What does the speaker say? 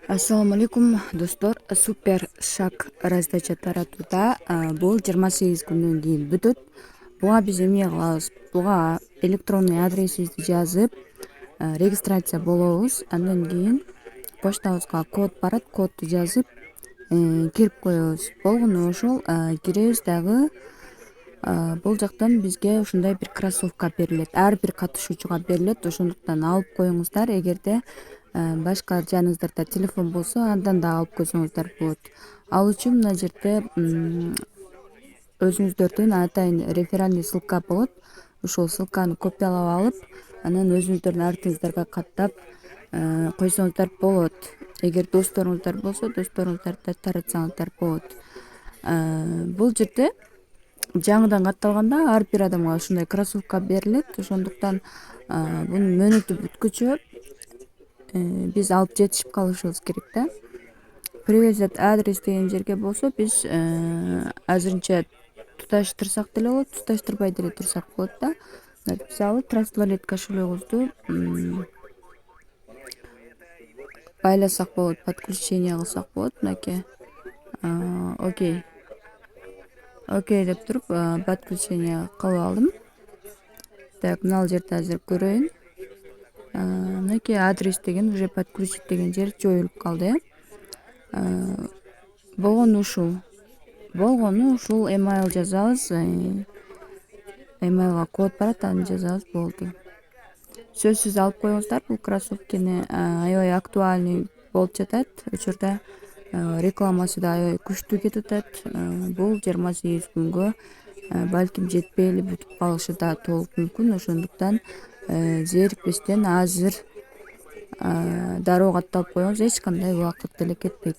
Ассаламу алейкум достор. Супер шаг раздача таратууда. Бул 28 күндөн кийин бүтөт. Буга биз эмне кылабыз? Буга электронный адресибизди жазып, регистрация болобуз. Андан кийин почтабызга код барат, кодду жазып кирип коебуз. Болгону ошол киребиз дагы. Бул жактан бизге ушундай бир кроссовка берилет. Ар бир катышуучуга берилет. Ошондуктан алып коюңуздар. Эгерде башка жаныңыздарда телефон болсо, андан да алып койсоңуздар болот. Ал үчүн мына жерде өзүңүздөрдүн атайын реферальный ссылка болот. Ошол ссылканы копиялап алып, анан өзүңүздөрдүн артыңыздарга каттап койсоңуздар болот. Эгер досторуңуздар болсо, досторуңуздарда таратсаңыздар болот. Бул жерде жаңыдан катталганда ар бир адамга ушундай кроссовка берилет. Ошондуктан бунун мөөнөтү бүткүчө биз алып жетишип калышыбыз керек да. Привязать адрес деген жерге болсо, биз азырынча туташтырсак деле болот, туташтырбай деле турсак болот да. Мисалы, Trustwallet кошелегибизди байласак болот, подключение кылсак болот. Мынакей. Окей. Окей деп туруп подключение кылып алдым. Так, мына жерде азыр көрөйүн. Мынакей адрес деген уже подключить деген жер жоюлуп калды. Болгону ушул email жазабыз. Emailга код барат, аны жазабыз, болду. Сөзсүз алып коюңуздар, бул кроссовкени аябай актуальный болуп жатат. Учурда рекламасы да аябай күчтүү кетип атат. Бул 28 күнгө балким жетпей эле бүтүп калышы да толук мүмкүн. Ошондуктан зерикпестен азыр дароо катталып коюңуз, эч кандай убакыт деле кетпейт.